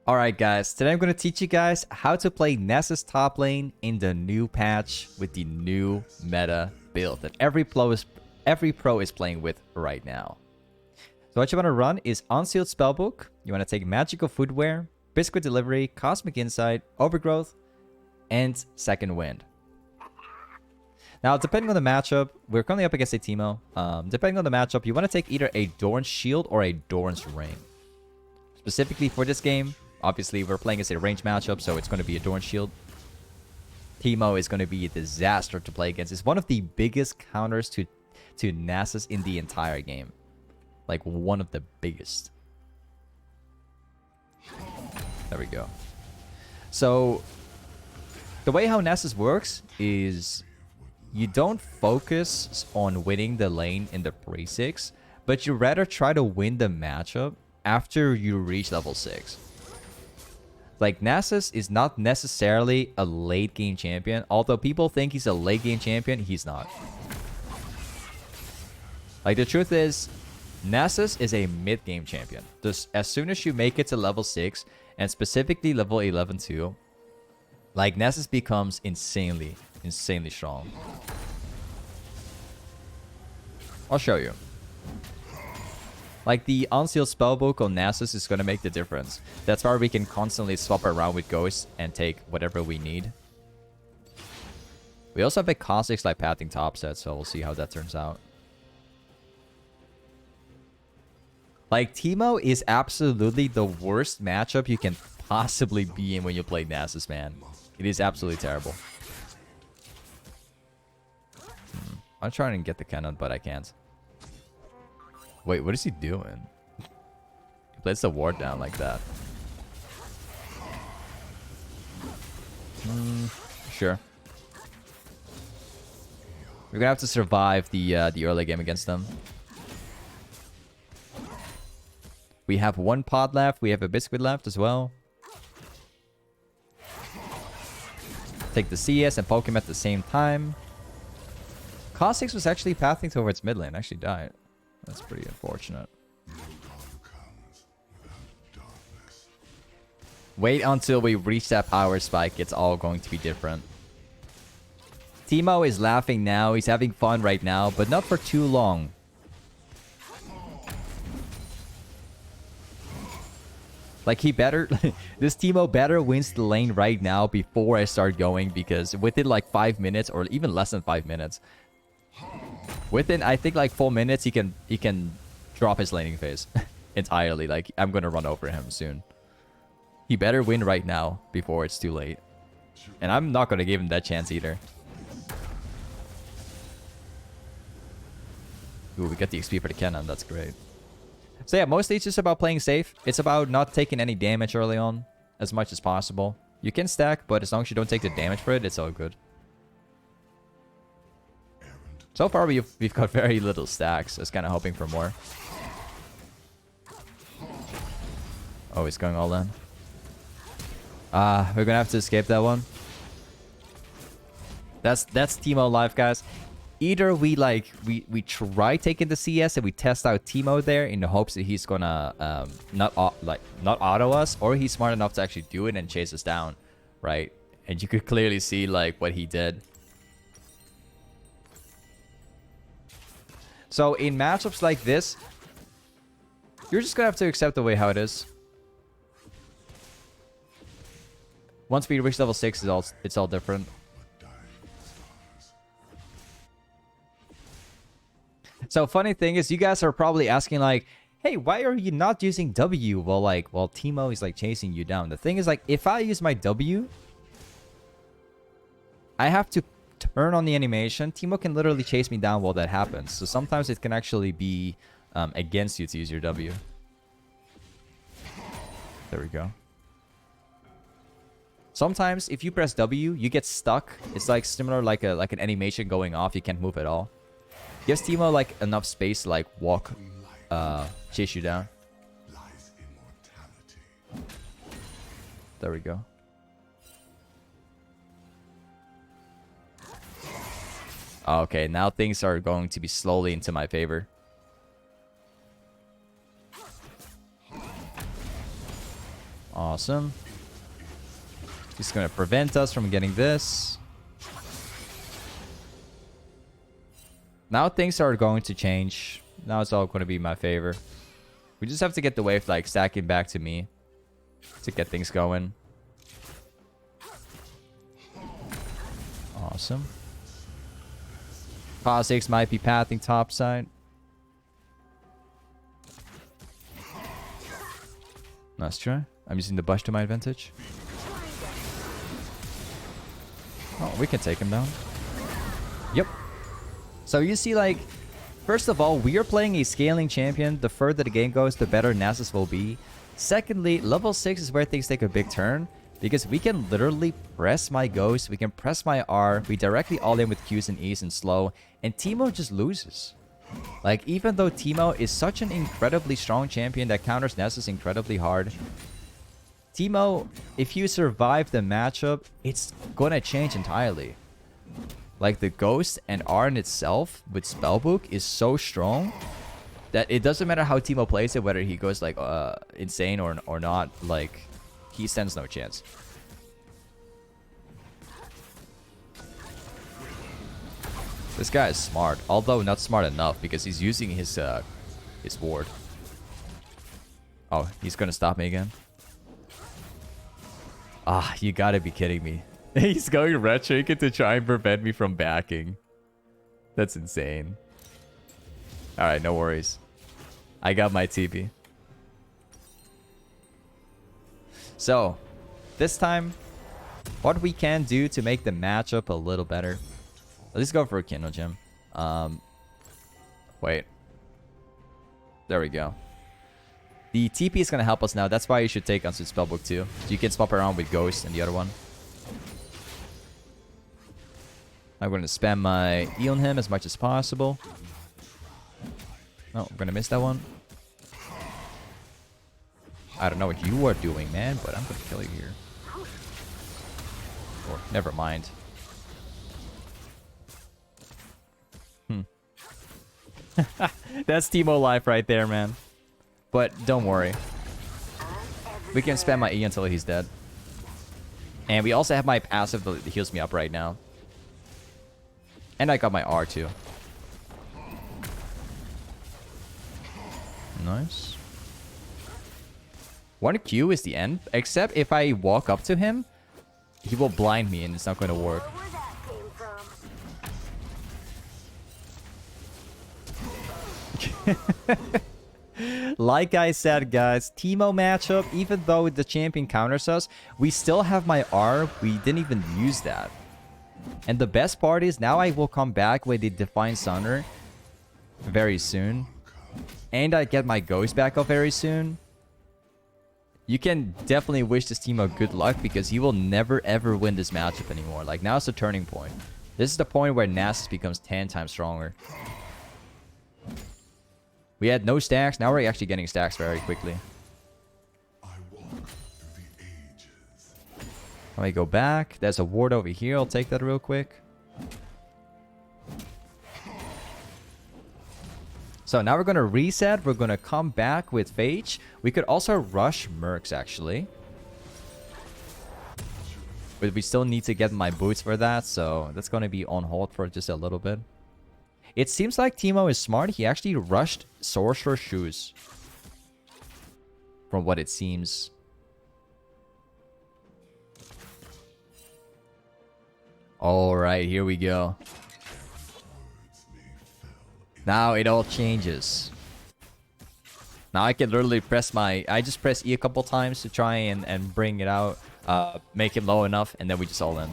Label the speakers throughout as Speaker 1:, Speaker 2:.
Speaker 1: Alright guys, today I'm going to teach you guys how to play Nasus top lane in the new patch with the new meta build that every pro is playing with right now. So what you want to run is Unsealed Spellbook, you want to take Magical Footwear, Biscuit Delivery, Cosmic Insight, Overgrowth, and Second Wind. Now, depending on the matchup, we're currently up against a Teemo. Depending on the matchup, you want to take either a Doran's Shield or a Doran's Ring. Specifically for this game, obviously, we're playing as a range matchup, so it's going to be a Doran's Shield. Teemo is going to be a disaster to play against. It's one of the biggest counters to Nasus in the entire game. Like, one of the biggest. There we go. So, the way how Nasus works is you don't focus on winning the lane in the pre-6, but you rather try to win the matchup after you reach level 6. Like, Nasus is not necessarily a late game champion. Although people think he's a late game champion, he's not. Like, the truth is, Nasus is a mid game champion. Just as soon as you make it to level 6, and specifically level 11 too, like, Nasus becomes insanely strong. I'll show you. Like, the Unsealed Spellbook on Nasus is going to make the difference. That's why we can constantly swap around with Ghosts and take whatever we need. We also have a Kha'Zix like Pathing top set, so we'll see how that turns out. Like, Teemo is absolutely the worst matchup you can possibly be in when you play Nasus, man. It is absolutely terrible. I'm trying to get the cannon, but I can't. Wait, what is he doing? He plays the ward down like that. Sure. We're gonna have to survive the early game against them. We have one pod left. We have a biscuit left as well. Take the CS and poke him at the same time. Kha'Zix was actually pathing towards mid lane. Actually died. That's pretty unfortunate. Wait until we reach that power spike. It's all going to be different. Teemo is laughing now. He's having fun right now, but not for too long. Like, he better... this Teemo better wins the lane right now before I start going, because within like 5 minutes, or even less than 5 minutes, within, I think, like 4 minutes, he can drop his laning phase entirely. Like, I'm gonna run over him soon. He better win right now before it's too late. And I'm not gonna give him that chance either. Ooh, we got the XP for the cannon. That's great. So yeah, mostly it's just about playing safe. It's about not taking any damage early on as much as possible. You can stack, but as long as you don't take the damage for it, it's all good. So far, we've got very little stacks. I was kind of hoping for more. Oh, he's going all in. We're gonna have to escape that one. That's Teemo life, guys. Either we try taking the CS and we test out Teemo there in the hopes that he's gonna not auto us, or he's smart enough to actually do it and chase us down, right? And you could clearly see like what he did. So in matchups like this, you're just gonna have to accept the way how it is. Once we reach level 6, it's all different. So funny thing is, you guys are probably asking like, hey, why are you not using W? Well, Teemo is like chasing you down. The thing is, like, if I use my W, I have to turn on the animation. Teemo can literally chase me down while that happens. So sometimes it can actually be against you to use your W. There we go. Sometimes if you press W, you get stuck. It's like similar like an animation going off. You can't move at all. Gives Teemo like enough space to like walk, chase you down. There we go. Okay, now things are going to be slowly into my favor. Awesome. He's gonna prevent us from getting this. Now things are going to change. Now it's all gonna be in my favor. We just have to get the wave like stacking back to me to get things going. Awesome. Kha'Zix might be pathing topside. Nice try. I'm using the bush to my advantage. Oh, we can take him down. Yep. So you see, like, first of all, we are playing a scaling champion. The further the game goes, the better Nasus will be. Secondly, level 6 is where things take a big turn, because we can literally press my Ghost, we can press my R, we directly all in with Qs and Es and slow, and Teemo just loses. Like, even though Teemo is such an incredibly strong champion that counters Nasus incredibly hard, Teemo, if you survive the matchup, it's gonna change entirely. Like, the Ghost and R in itself with Spellbook is so strong that it doesn't matter how Teemo plays it, whether he goes like insane or not, like, he stands no chance. This guy is smart, although not smart enough because he's using his ward. Oh, he's gonna stop me again. Ah, you gotta be kidding me. He's going red shaken to try and prevent me from backing. That's insane. Alright, no worries. I got my TP. So, this time, what we can do to make the matchup a little better. Let's go for a Kindle Gem. Wait. There we go. The TP is going to help us now. That's why you should take Unsuit Spellbook too. So you can swap around with Ghost and the other one. I'm going to spam my E on him as much as possible. Oh, I'm going to miss that one. I don't know what you are doing, man, but I'm going to kill you here. Or, never mind. That's Teemo life right there, man. But don't worry. We can spam my E until he's dead. And we also have my passive that heals me up right now. And I got my R too. Nice. 1Q is the end. Except if I walk up to him, he will blind me and it's not going to work. Like I said, guys, Teemo matchup, even though the champion counters us, we still have my R. We didn't even use that. And the best part is now I will come back with the Divine Sunderer very soon. And I get my Ghost back up very soon. You can definitely wish this Teemo good luck because he will never ever win this matchup anymore. Like, now it's the turning point. This is the point where Nasus becomes 10 times stronger. We had no stacks. Now we're actually getting stacks very quickly. Let me go back. There's a ward over here. I'll take that real quick. So now we're going to reset. We're going to come back with Phage. We could also rush Mercs, actually. But we still need to get my boots for that. So that's going to be on hold for just a little bit. It seems like Teemo is smart. He actually rushed Sorcerer Shoes. From what it seems. Alright, here we go. Now it all changes. Now I can literally press my... I just press E a couple times to try and bring it out. Make it low enough, and then we just all in.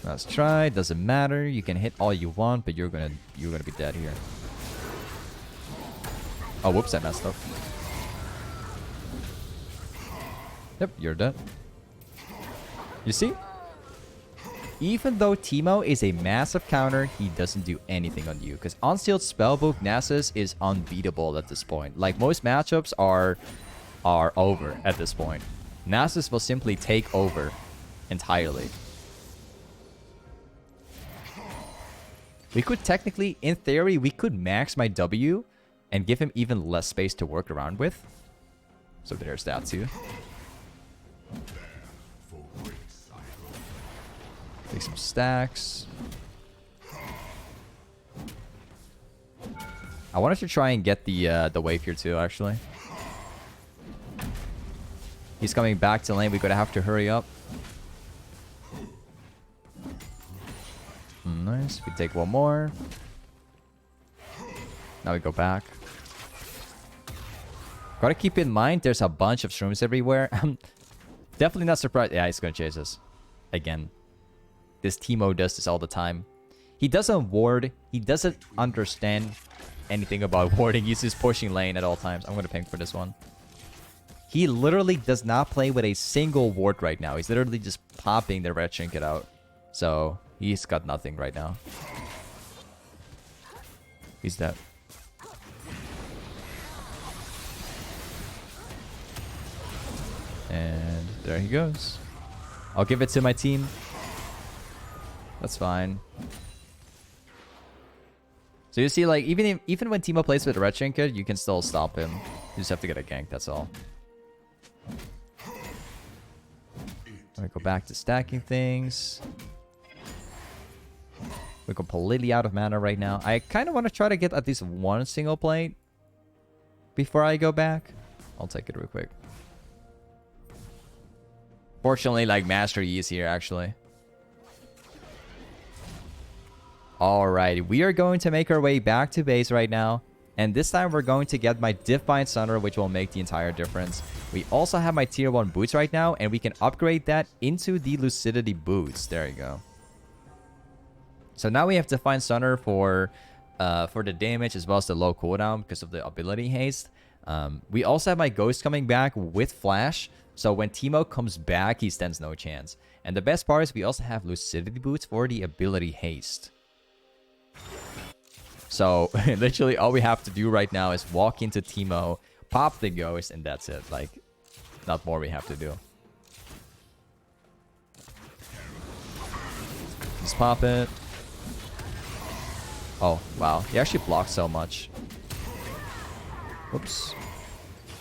Speaker 1: Let's try. Doesn't matter. You can hit all you want, but you're gonna be dead here. Oh, whoops! I messed up. Yep, you're dead. You see? Even though Teemo is a massive counter, he doesn't do anything on you. Because Unsealed Spellbook Nasus is unbeatable at this point. Like, most matchups are over at this point. Nasus will simply take over entirely. We could technically, in theory, we could max my W and give him even less space to work around with. So there's that too. Take some stacks. I wanted to try and get the wave here too, actually. He's coming back to lane. We're gonna have to hurry up. Nice. We take one more. Now we go back. Gotta keep in mind, there's a bunch of shrooms everywhere. I'm definitely not surprised. Yeah, he's gonna chase us. Again. This Teemo does this all the time. He doesn't ward. He doesn't understand anything about warding. He's just pushing lane at all times. I'm gonna ping for this one. He literally does not play with a single ward right now. He's literally just popping the red trinket out. So, he's got nothing right now. He's dead. And there he goes. I'll give it to my team. That's fine. So you see, like, even when Teemo plays with a red trinket, you can still stop him. You just have to get a gank, that's all. I go back to stacking things. We're completely out of mana right now. I kind of want to try to get at least one single plate before I go back. I'll take it real quick. Fortunately, like, Master Yi is here, actually. Alright, we are going to make our way back to base right now. And this time we're going to get my Divine Sunderer, which will make the entire difference. We also have my tier 1 boots right now, and we can upgrade that into the Lucidity boots. There you go. So now we have Divine Sunderer for the damage as well as the low cooldown because of the ability haste. We also have my Ghost coming back with Flash. So when Teemo comes back, he stands no chance. And the best part is we also have Lucidity boots for the ability haste. So, literally all we have to do right now is walk into Teemo, pop the Ghost, and that's it. Like, not more we have to do. Just pop it. Oh, wow. He actually blocked so much. Whoops.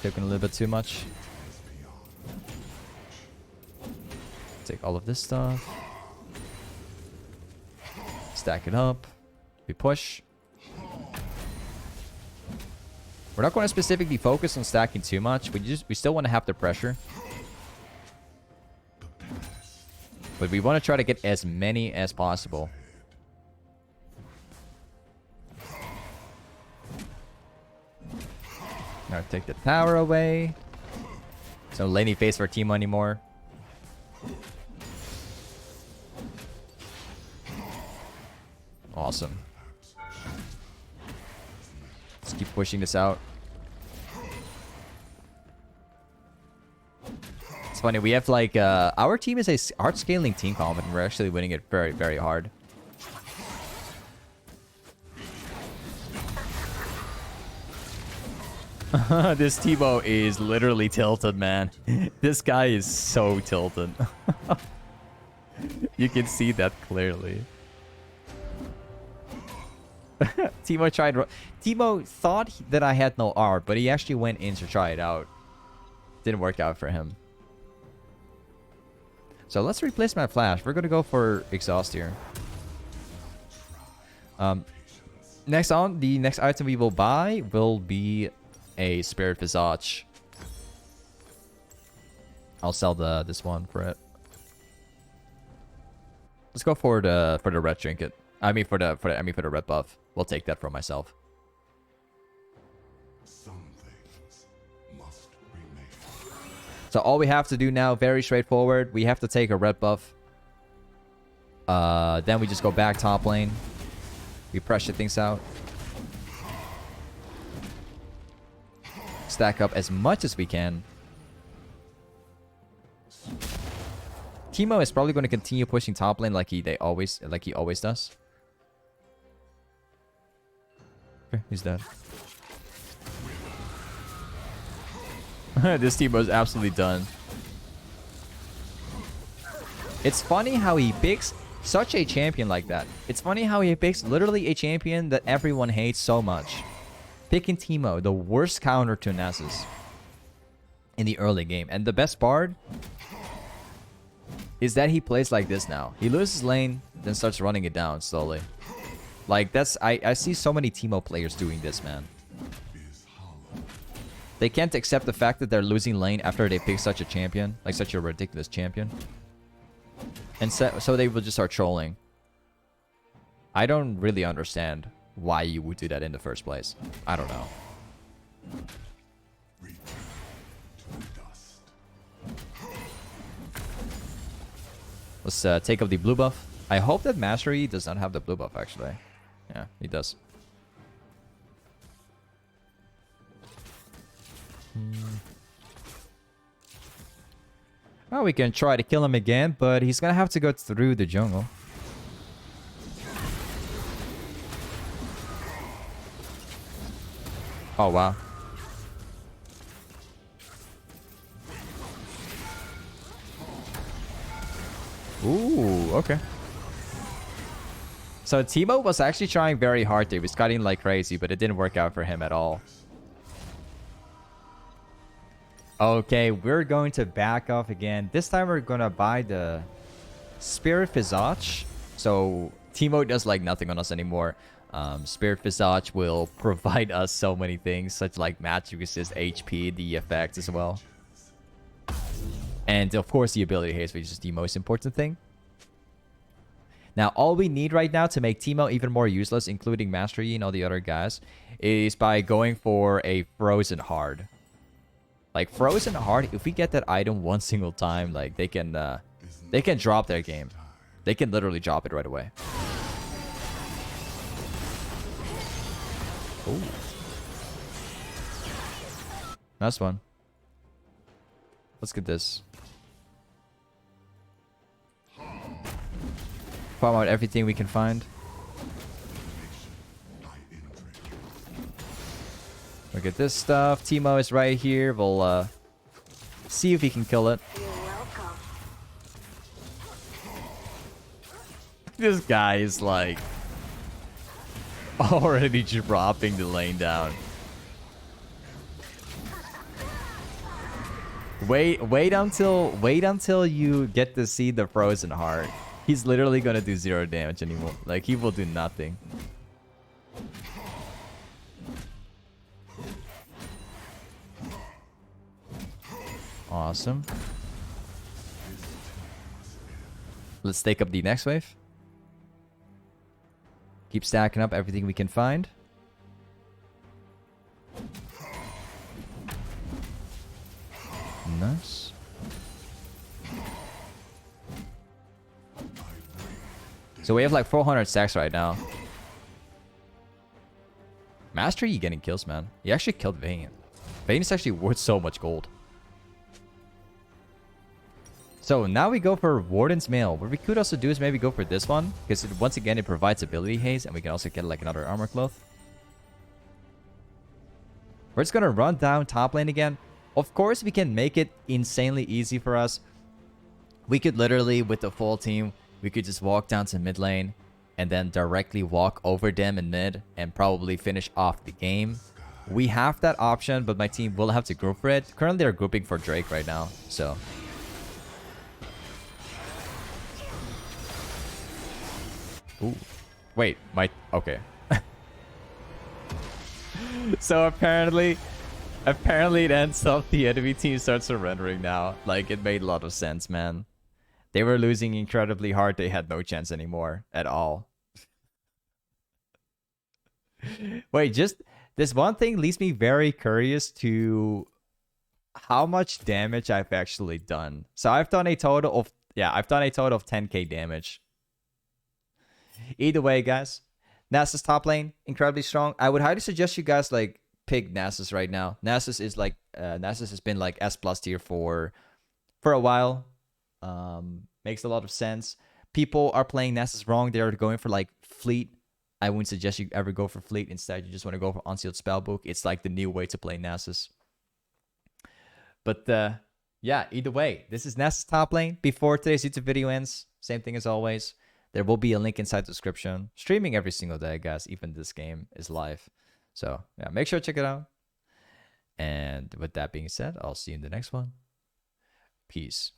Speaker 1: Taking a little bit too much. Take all of this stuff. Stack it up. We push. We're not going to specifically focus on stacking too much. We still want to have the pressure. But we want to try to get as many as possible. Now take the tower away. So laney face for Teemo anymore. Awesome. Let's keep pushing this out. It's funny, we have like our team is a hard scaling team comp, and we're actually winning it very, very hard. This Teemo is literally tilted, man. This guy is so tilted. You can see that clearly. Teemo thought that I had no R, but he actually went in to try it out. Didn't work out for him. So let's replace my flash. We're gonna go for exhaust here. Next on, the next item we will buy will be a spirit visage. I'll sell this one for it. Let's go for the red trinket. I mean for the red buff. We'll take that for myself.
Speaker 2: Some things must remain.
Speaker 1: So all we have to do now, very straightforward. We have to take a red buff. Then we just go back top lane. We pressure things out. Stack up as much as we can. Teemo is probably going to continue pushing top lane like he always does. Okay, he's dead. This Teemo is absolutely done. It's funny how he picks such a champion like that. It's funny how he picks literally a champion that everyone hates so much. picking Teemo, the worst counter to Nasus in the early game. And the best part is that he plays like this now. He loses lane, then starts running it down slowly. Like, that's... I see so many Teemo players doing this, man. They can't accept the fact that they're losing lane after they pick such a champion. Like, such a ridiculous champion. And so they will just start trolling. I don't really understand why you would do that in the first place. I don't know. Let's take up the blue buff. I hope that Mastery does not have the blue buff, actually. Yeah, he does. Well, we can try to kill him again, but he's gonna have to go through the jungle. Oh, wow. Ooh, okay. So Teemo was actually trying very hard there. He was cutting like crazy, but it didn't work out for him at all. Okay, we're going to back off again. This time we're going to buy the Spirit Visage. So Teemo does like nothing on us anymore. Spirit Visage will provide us so many things, such like magic resist, HP, the effects as well. And of course the ability haste, which is the most important thing. Now, all we need right now to make Teemo even more useless, including Mastery and all the other guys, is by going for a Frozen Heart. Like, Frozen Heart, if we get that item one single time, like, they can drop their game. They can literally drop it right away. Ooh. Nice one. Let's get this. Farm out everything we can find. Look at this stuff. Teemo is right here. We'll see if he can kill it. This guy is like already dropping the lane down. Wait until you get to see the Frozen Heart. He's literally gonna do 0 damage anymore. Like, he will do nothing. Awesome. Let's take up the next wave. Keep stacking up everything we can find. Nice. So we have like 400 stacks right now. Mastery, you getting kills, man. He actually killed Vayne. Vayne is actually worth so much gold. So now we go for Warden's Mail. What we could also do is maybe go for this one, because once again it provides ability haste, and we can also get like another armor cloth. We're just gonna run down top lane again. Of course, we can make it insanely easy for us. We could literally, with the full team, we could just walk down to mid lane and then directly walk over them in mid and probably finish off the game. We have that option, but my team will have to group for it. Currently, they're grouping for Drake right now, so... Ooh. Wait, okay. So apparently it ends up the enemy team starts surrendering now. Like, it made a lot of sense, man. They were losing incredibly hard. They had no chance anymore at all. Wait, just this one thing leaves me very curious to how much damage I've actually done. So I've done a total of 10k damage. Either way, guys, Nasus top lane, incredibly strong. I would highly suggest you guys like pick Nasus right now. Nasus is like Nasus has been like S+ tier for a while. Makes a lot of sense. People are playing Nasus wrong. They're going for like Fleet. I wouldn't suggest you ever go for Fleet. Instead, you just want to go for Unsealed Spellbook. It's like the new way to play Nasus. But yeah, either way, this is Nasus top lane. Before today's YouTube video ends, same thing as always. There will be a link inside the description. Streaming every single day, guys. Even this game is live. So yeah, make sure to check it out. And with that being said, I'll see you in the next one. Peace.